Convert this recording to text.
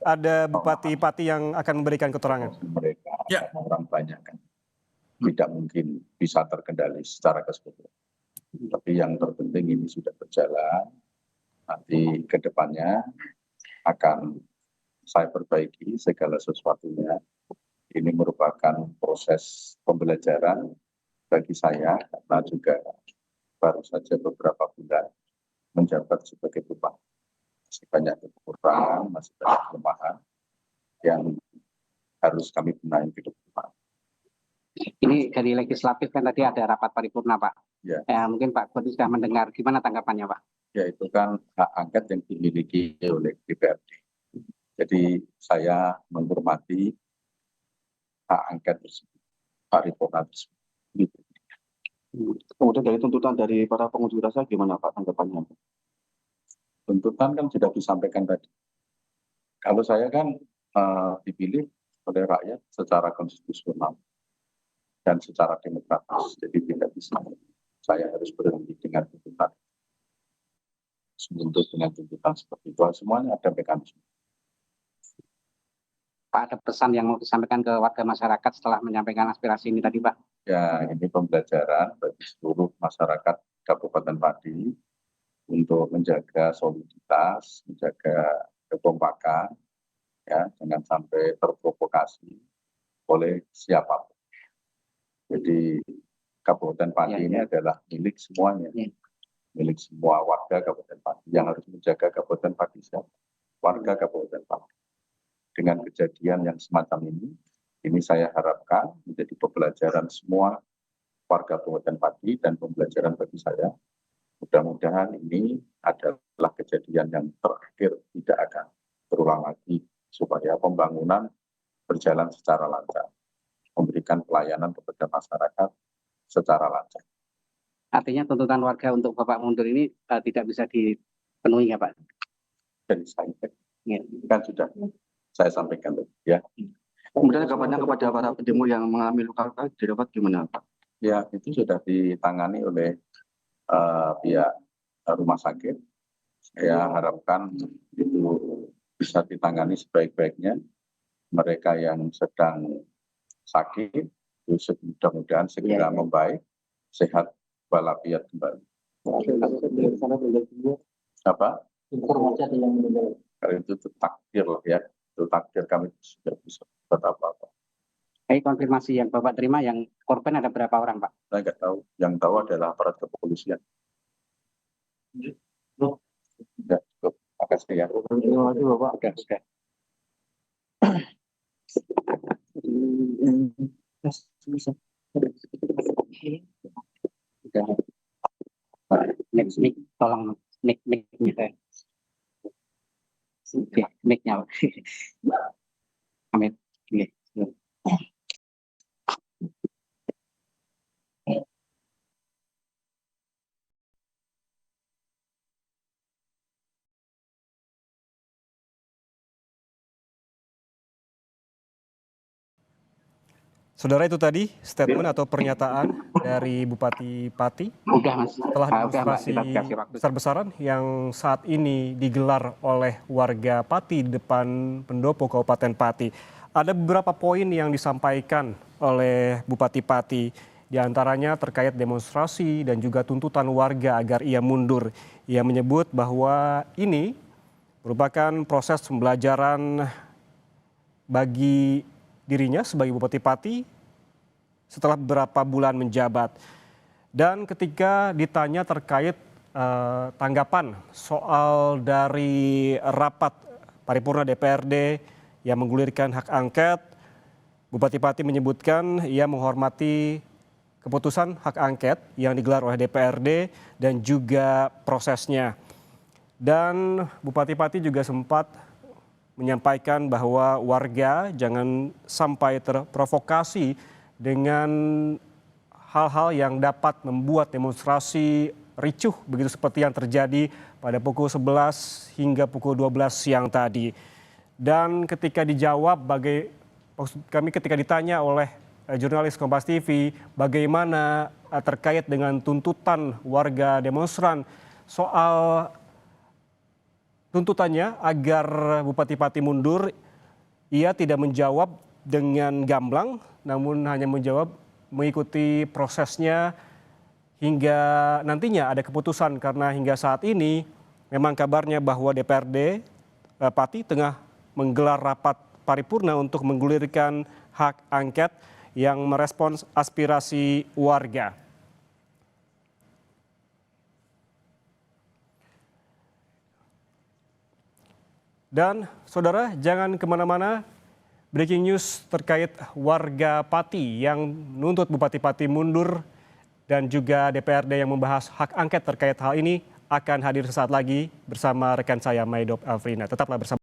ada bupati-bupati yang akan memberikan keterangan. Mereka orang banyak kan, tidak mungkin bisa terkendali secara keseluruhan. Tapi yang terpenting ini sudah berjalan. Nanti ke depannya akan saya perbaiki segala sesuatunya. Ini merupakan proses pembelajaran bagi saya karena juga baru saja beberapa bulan menjabat sebagai bupati. Masih banyak kekurangan, masih banyak kelemahan yang harus kami benahi ke depan. Ini dari legislatif kan tadi ada rapat paripurna, Pak. Ya. Mungkin Pak Budi sudah mendengar, gimana tanggapannya, Pak? Ya, itu kan hak angket yang dimiliki oleh DPRD. Jadi saya menghormati hak angket tersebut, paripurna tersebut. Gitu. Kemudian dari tuntutan dari para pengunjuk rasa gimana Pak tanggapannya? Tuntutan kan sudah disampaikan tadi. Kalau saya kan dipilih oleh rakyat secara konstitusional dan secara demokratis, jadi tidak bisa saya harus berhenti dengan tuntutan. Menuntut dengan tuntutan seperti itu, semuanya ada mekanisme. Pak, ada pesan yang mau disampaikan ke warga masyarakat setelah menyampaikan aspirasi ini tadi, Pak? Ya, ini pembelajaran bagi seluruh masyarakat Kabupaten Pati untuk menjaga soliditas, menjaga kekompakan, ya, jangan sampai terprovokasi oleh siapapun. Jadi Kabupaten Pati ini adalah milik semuanya, milik semua warga Kabupaten Pati. Yang harus menjaga Kabupaten Pati siapa? Warga Kabupaten Pati. Dengan kejadian yang semacam ini saya harapkan menjadi pembelajaran semua warga Kabupaten Pati dan pembelajaran bagi saya. Mudah-mudahan ini adalah kejadian yang terakhir, tidak akan terulang lagi, supaya pembangunan berjalan secara lancar, memberikan pelayanan kepada masyarakat secara lancar. Artinya tuntutan warga untuk Bapak mundur ini tidak bisa dipenuhi ya Pak? Dari saya, kan sudah saya sampaikan ya. Kemudian tanggapannya kepada para pendemo yang mengalami luka-luka dirawat gimana Pak? Ya, itu sudah ditangani oleh pihak rumah sakit. Saya harapkan itu bisa ditangani sebaik-baiknya. Mereka yang sedang sakit, mudah-mudahan segera membaik, sehat walafiat kembali. Apa? Informasi ada yang meninggal. Kalau itu takdir lah ya, itu takdir, kami sudah bisa buat apa-apa. Konfirmasi yang Bapak terima, yang korban ada berapa orang Pak? Saya nggak tahu, yang tahu adalah aparat kepolisian. Ya, cukup. Makasih ya. Terima kasih Bapak. Sudah. Next mic, tolong mic-nya. Oke, mic-nya. Amin. Oke. Saudara, itu tadi statement atau pernyataan dari Bupati Pati setelah demonstrasi besar-besaran yang saat ini digelar oleh warga Pati di depan pendopo Kabupaten Pati. Ada beberapa poin yang disampaikan oleh Bupati Pati, diantaranya terkait demonstrasi dan juga tuntutan warga agar ia mundur. Ia menyebut bahwa ini merupakan proses pembelajaran bagi dirinya sebagai Bupati Pati setelah beberapa bulan menjabat. Dan ketika ditanya terkait tanggapan soal dari rapat paripurna DPRD yang menggulirkan hak angket, Bupati Pati menyebutkan ia menghormati keputusan hak angket yang digelar oleh DPRD dan juga prosesnya. Dan Bupati Pati juga sempat menyampaikan bahwa warga jangan sampai terprovokasi dengan hal-hal yang dapat membuat demonstrasi ricuh, begitu seperti yang terjadi pada pukul 11 hingga pukul 12 siang tadi. Dan ketika dijawab, ketika ditanya oleh jurnalis Kompas TV bagaimana terkait dengan tuntutan warga demonstran soal tuntutannya agar Bupati Pati mundur. Ia tidak menjawab dengan gamblang, namun hanya menjawab mengikuti prosesnya hingga nantinya ada keputusan, karena hingga saat ini memang kabarnya bahwa DPRD Pati tengah menggelar rapat paripurna untuk menggulirkan hak angket yang merespons aspirasi warga. Dan saudara, jangan kemana-mana, breaking news terkait warga Pati yang menuntut Bupati Pati mundur dan juga DPRD yang membahas hak angket terkait hal ini akan hadir sesaat lagi bersama rekan saya Maidop Elfrina. Tetaplah bersama.